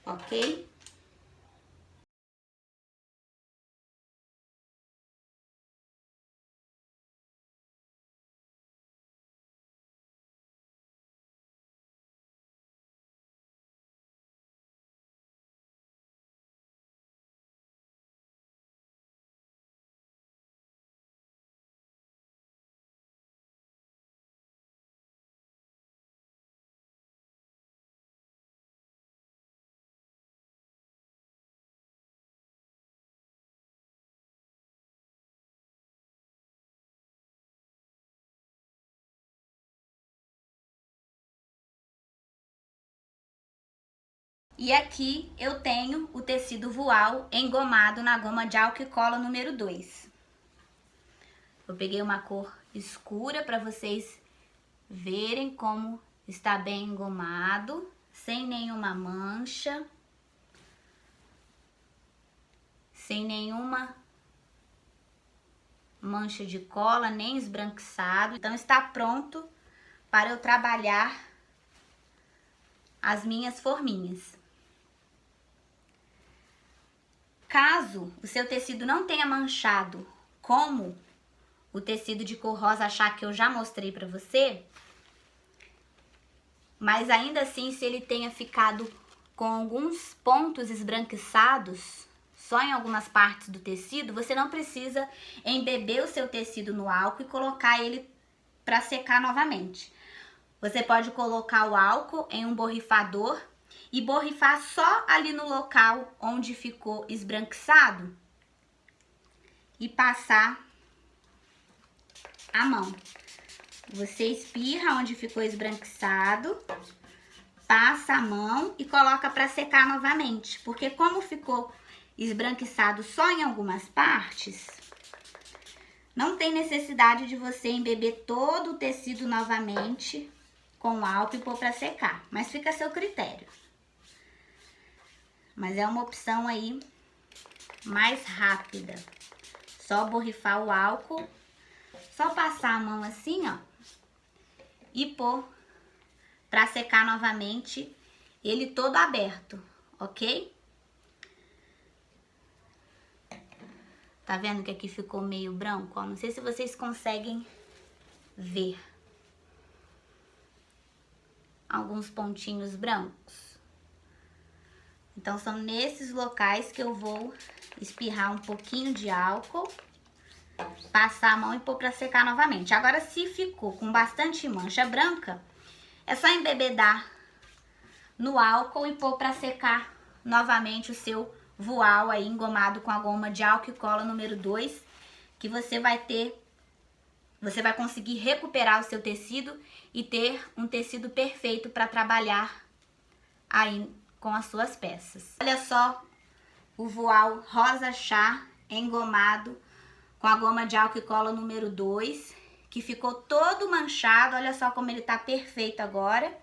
Ok? E aqui eu tenho o tecido voal engomado na goma de álcool e cola número 2. Eu peguei uma cor escura para vocês verem como está bem engomado, sem nenhuma mancha, sem nenhuma mancha de cola, nem esbranquiçado. Então está pronto para eu trabalhar as minhas forminhas. Caso o seu tecido não tenha manchado como o tecido de cor rosa chá que eu já mostrei para você, mas ainda assim, se ele tenha ficado com alguns pontos esbranquiçados, só em algumas partes do tecido, você não precisa embeber o seu tecido no álcool e colocar ele para secar novamente. Você pode colocar o álcool em um borrifador e borrifar só ali no local onde ficou esbranquiçado e passar a mão. Você espirra onde ficou esbranquiçado passa a mão e coloca para secar novamente, porque como ficou esbranquiçado só em algumas partes, não tem necessidade de você embeber todo o tecido novamente com álcool e pôr para secar, mas fica a seu critério. Mas é uma opção aí mais rápida. Só borrifar o álcool, só passar a mão assim, ó, e pôr para secar novamente ele todo aberto, ok? Tá vendo que aqui ficou meio branco? Ó, não sei se vocês conseguem ver alguns pontinhos brancos. Então, são nesses locais que eu vou espirrar um pouquinho de álcool, passar a mão e pôr para secar novamente. Agora, se ficou com bastante mancha branca, é só embebedar no álcool e pôr para secar novamente o seu voal aí engomado com a goma de álcool e cola número 2, que você vai conseguir recuperar o seu tecido e ter um tecido perfeito para trabalhar aí com as suas peças. Olha só o voal rosa chá engomado com a goma de álcool e cola número 2, que ficou todo manchado. Olha só como ele tá perfeito agora.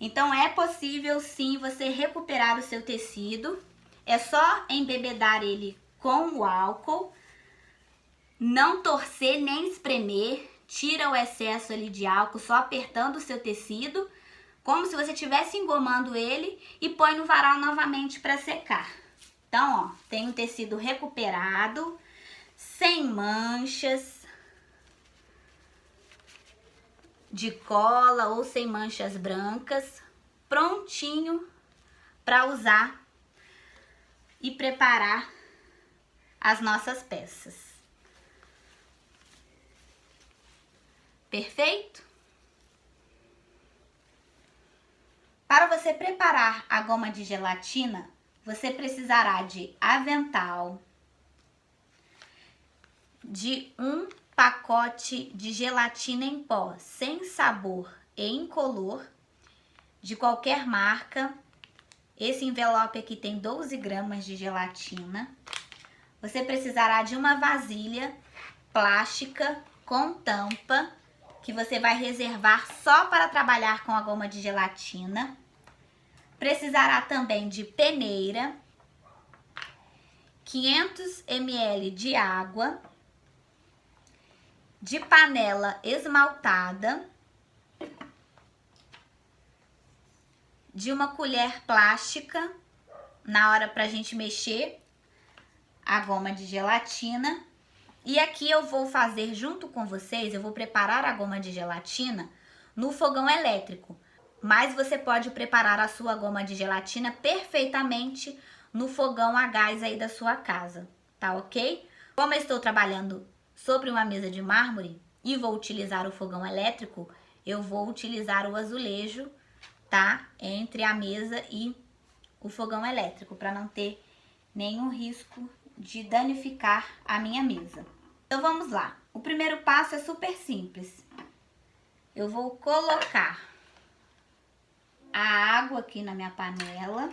Então é possível sim você recuperar o seu tecido. É só embebedar ele com o álcool, não torcer nem espremer, tira o excesso ali de álcool, só apertando o seu tecido, como se você estivesse engomando ele, e põe no varal novamente para secar. Então, ó, tem um tecido recuperado, sem manchas de cola ou sem manchas brancas, prontinho para usar e preparar as nossas peças. Perfeito? Para você preparar a goma de gelatina, você precisará de avental, de um pacote de gelatina em pó sem sabor e incolor, de qualquer marca. Esse envelope aqui tem 12 gramas de gelatina. Você precisará de uma vasilha plástica com tampa, que você vai reservar só para trabalhar com a goma de gelatina. Precisará também de peneira, 500 ml de água, de panela esmaltada, de uma colher plástica na hora pra gente mexer a goma de gelatina. E aqui eu vou fazer junto com vocês, eu vou preparar a goma de gelatina no fogão elétrico. Mas você pode preparar a sua goma de gelatina perfeitamente no fogão a gás aí da sua casa, tá ok? Como eu estou trabalhando sobre uma mesa de mármore e vou utilizar o fogão elétrico, eu vou utilizar o azulejo, tá? Entre a mesa e o fogão elétrico, para não ter nenhum risco de danificar a minha mesa. Então vamos lá. O primeiro passo é super simples. Eu vou colocar a água aqui na minha panela.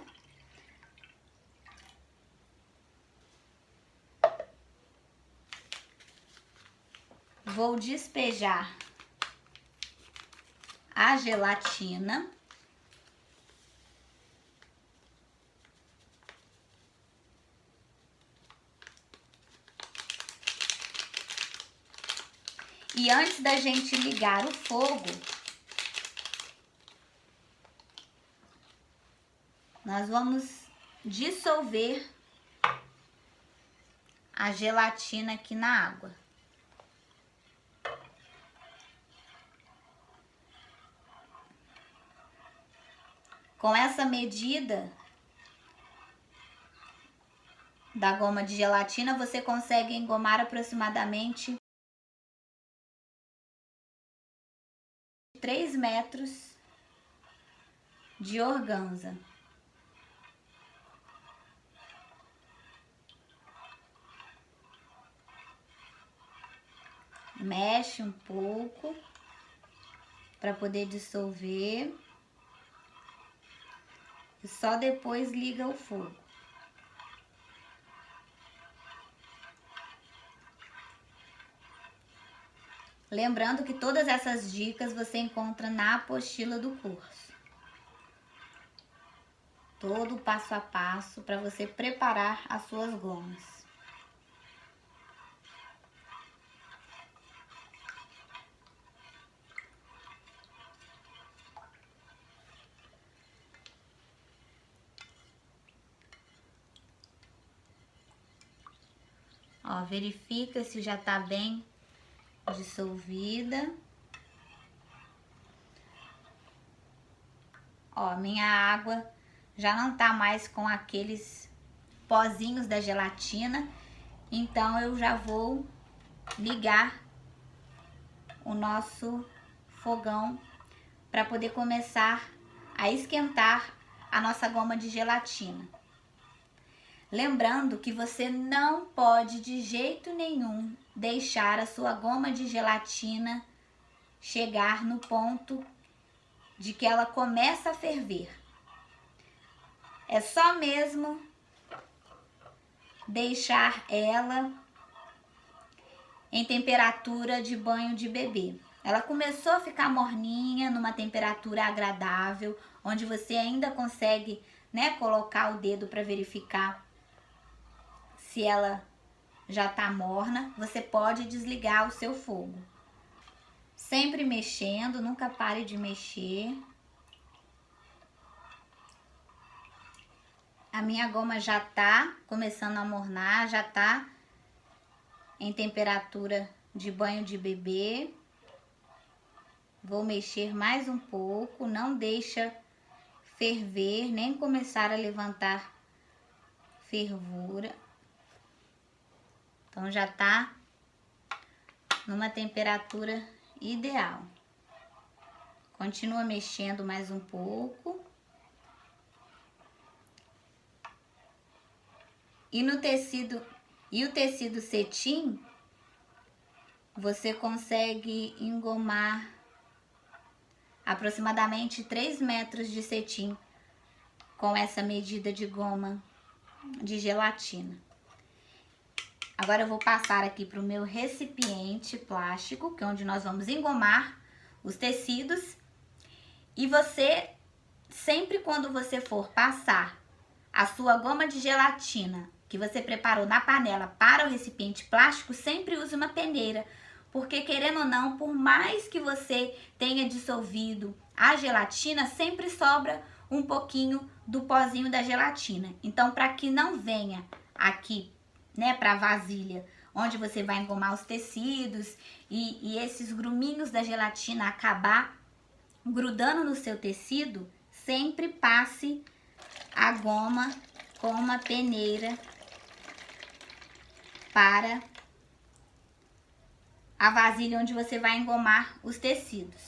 Vou despejar a gelatina. E antes da gente ligar o fogo, nós vamos dissolver a gelatina aqui na água. Com essa medida da goma de gelatina, você consegue engomar aproximadamente 3 metros de organza. Mexe um pouco para poder dissolver. e só depois liga o fogo. Lembrando que todas essas dicas você encontra na apostila do curso. Todo o passo a passo para você preparar as suas gomas. Ó, verifica se já tá bem dissolvida. Ó, minha água já não tá mais com aqueles pozinhos da gelatina, então eu já vou ligar o nosso fogão para poder começar a esquentar a nossa goma de gelatina. Lembrando que você não pode de jeito nenhum deixar a sua goma de gelatina chegar no ponto de que ela começa a ferver. É só mesmo deixar ela em temperatura de banho de bebê. Ela começou a ficar morninha, numa temperatura agradável, onde você ainda consegue, né, colocar o dedo para verificar se ela já tá morna. Você pode desligar o seu fogo. Sempre mexendo, nunca pare de mexer. A minha goma já tá começando a mornar, já tá em temperatura de banho de bebê. Vou mexer mais um pouco, não deixa ferver, nem começar a levantar fervura. Então já tá numa temperatura ideal. Continua mexendo mais um pouco. E no tecido, o tecido cetim, você consegue engomar aproximadamente 3 metros de cetim com essa medida de goma de gelatina. Agora eu vou passar aqui para o meu recipiente plástico, que é onde nós vamos engomar os tecidos. E você, sempre quando você for passar a sua goma de gelatina que você preparou na panela para o recipiente plástico, sempre use uma peneira, porque querendo ou não, por mais que você tenha dissolvido a gelatina, sempre sobra um pouquinho do pozinho da gelatina. Então, para que não venha aqui, né, para a vasilha onde você vai engomar os tecidos e esses gruminhos da gelatina acabar grudando no seu tecido, sempre passe a goma com uma peneira para a vasilha onde você vai engomar os tecidos.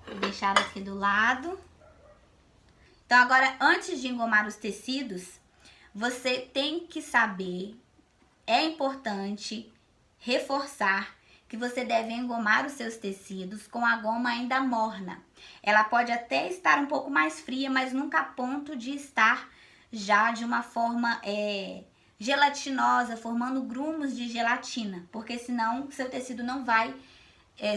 Vou deixar aqui do lado. Então agora, antes de engomar os tecidos, você tem que saber, é importante reforçar que você deve engomar os seus tecidos com a goma ainda morna. Ela pode até estar um pouco mais fria, mas nunca a ponto de estar já de uma forma gelatinosa, formando grumos de gelatina, porque senão seu tecido não vai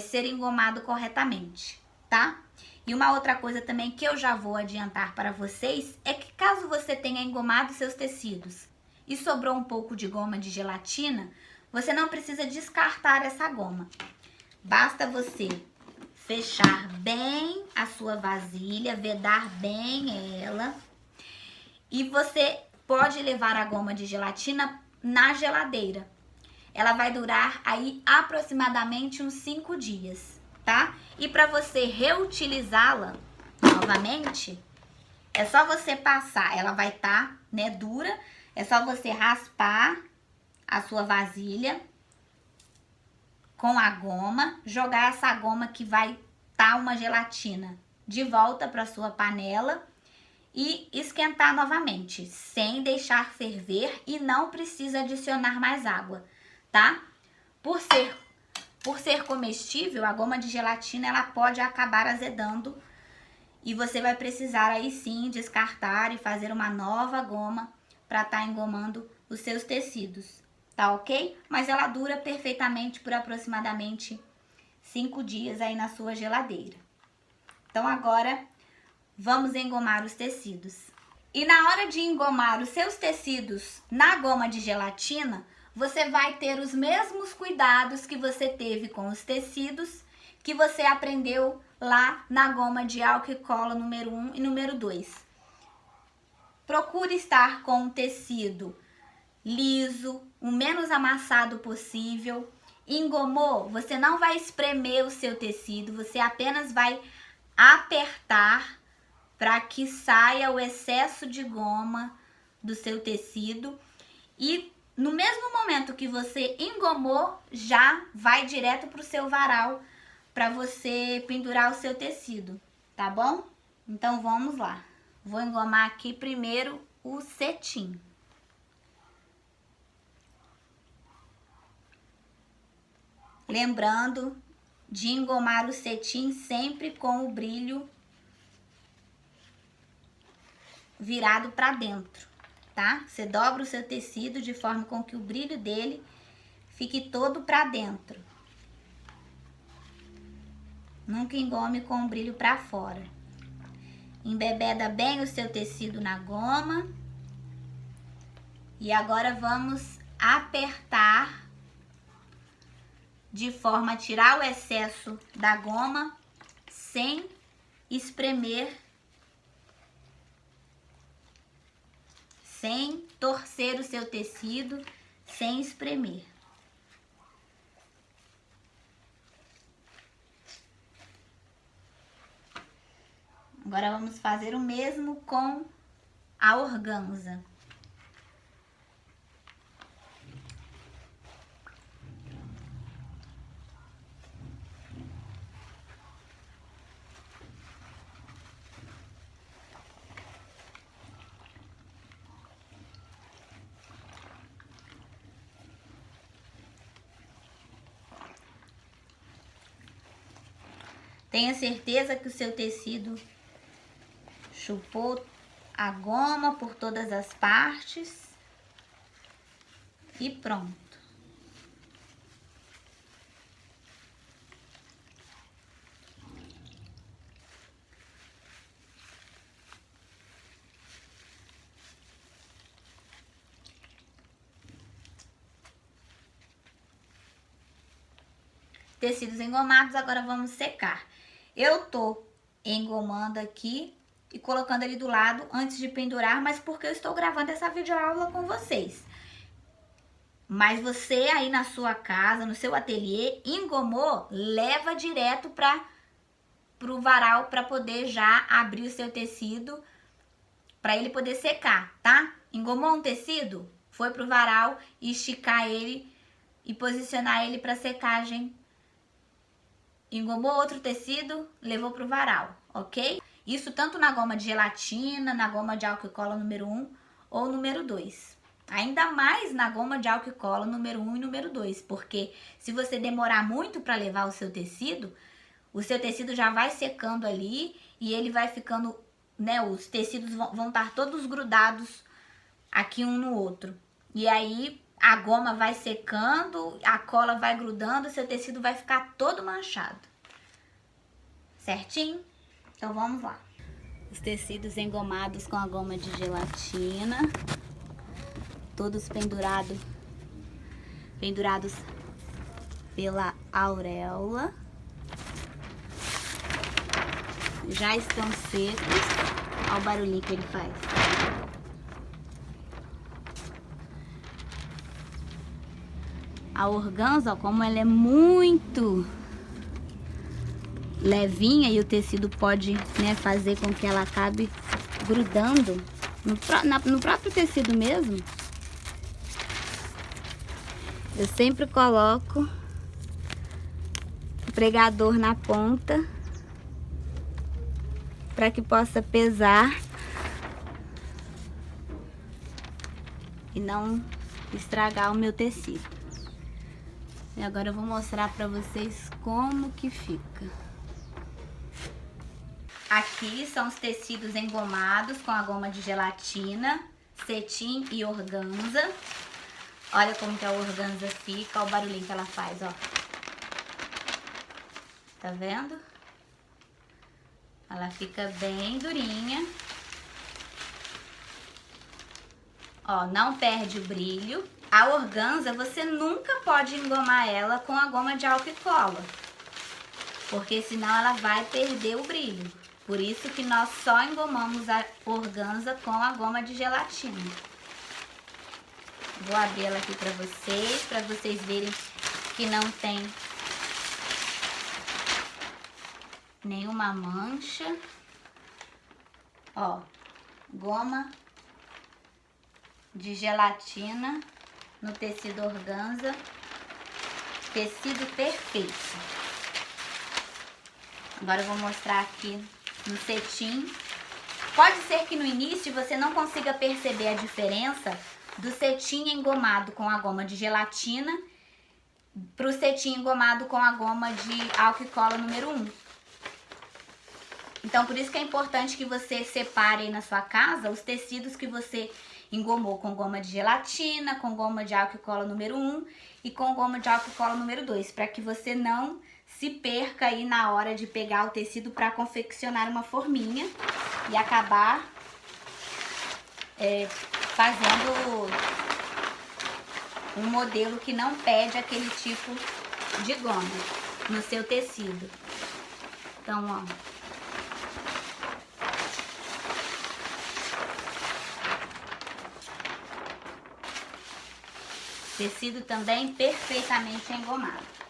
ser engomado corretamente, tá? E uma outra coisa também que eu já vou adiantar para vocês é que caso você tenha engomado seus tecidos e sobrou um pouco de goma de gelatina, você não precisa descartar essa goma. Basta você fechar bem a sua vasilha, vedar bem ela. E você pode levar a goma de gelatina na geladeira. Ela vai durar aí aproximadamente uns 5 dias, tá? E para você reutilizá-la novamente, é só você passar. Ela vai estar, né, dura. É só você raspar a sua vasilha com a goma, jogar essa goma que vai estar uma gelatina de volta para sua panela e esquentar novamente, sem deixar ferver, e não precisa adicionar mais água, tá? Por ser comestível, a goma de gelatina ela pode acabar azedando e você vai precisar aí sim descartar e fazer uma nova goma para estar engomando os seus tecidos, tá ok? Mas ela dura perfeitamente por aproximadamente 5 dias aí na sua geladeira. Então agora vamos engomar os tecidos. E na hora de engomar os seus tecidos na goma de gelatina, você vai ter os mesmos cuidados que você teve com os tecidos que você aprendeu lá na goma de álcool e cola número 1 e número 2. Procure estar com o tecido liso, o menos amassado possível. Engomou, você não vai espremer o seu tecido, você apenas vai apertar para que saia o excesso de goma do seu tecido. E no mesmo momento que você engomou, já vai direto para o seu varal para você pendurar o seu tecido, tá bom? Então vamos lá. Vou engomar aqui primeiro o cetim. Lembrando de engomar o cetim sempre com o brilho virado para dentro, tá? Você dobra o seu tecido de forma com que o brilho dele fique todo para dentro. Nunca engome com o brilho para fora. Embebeda bem o seu tecido na goma. E agora vamos apertar de forma a tirar o excesso da goma sem espremer, sem torcer o seu tecido, sem espremer. Agora vamos fazer o mesmo com a organza. Tenha certeza que o seu tecido chupou a goma por todas as partes e pronto. Tecidos engomados, agora vamos secar. Eu tô engomando aqui e colocando ele do lado antes de pendurar, mas porque eu estou gravando essa videoaula com vocês. Mas você aí na sua casa, no seu ateliê, engomou, leva direto pro varal para poder já abrir o seu tecido, para ele poder secar, tá? Engomou um tecido, foi pro varal e esticar ele e posicionar ele para secagem. Engomou outro tecido, levou pro varal, ok? Isso tanto na goma de gelatina, na goma de álcool e cola número 1 ou número 2. Ainda mais na goma de álcool e cola número 1 e número 2, porque se você demorar muito para levar o seu tecido já vai secando ali e ele vai ficando, né, os tecidos vão estar todos grudados aqui um no outro. E aí a goma vai secando, a cola vai grudando, seu tecido vai ficar todo manchado. Certinho? Então vamos lá. Os tecidos engomados com a goma de gelatina, todos pendurados pela auréola. Já estão secos. Olha o barulhinho que ele faz. A organza, ó, como ela é muito levinha e o tecido pode, né, fazer com que ela acabe grudando no próprio tecido mesmo. Eu sempre coloco o pregador na ponta para que possa pesar e não estragar o meu tecido. E agora eu vou mostrar para vocês como que fica. Aqui são os tecidos engomados com a goma de gelatina, cetim e organza. Olha como que a organza fica, olha o barulhinho que ela faz, ó. Tá vendo? Ela fica bem durinha. Ó, não perde o brilho. A organza, você nunca pode engomar ela com a goma de álcool e cola, porque senão ela vai perder o brilho. Por isso que nós só engomamos a organza com a goma de gelatina. Vou abrir ela aqui para vocês verem que não tem nenhuma mancha. Ó, goma de gelatina no tecido organza, tecido perfeito. Agora eu vou mostrar aqui no cetim. Pode ser que no início você não consiga perceber a diferença do cetim engomado com a goma de gelatina para o cetim engomado com a goma de álcool e cola número 1. Então, por isso que é importante que você separe aí na sua casa os tecidos que você engomou com goma de gelatina, com goma de álcool e cola número 1 e com goma de álcool e cola número 2, para que você não se perca aí na hora de pegar o tecido para confeccionar uma forminha e acabar fazendo um modelo que não pede aquele tipo de goma no seu tecido. Então, ó, tecido também perfeitamente engomado.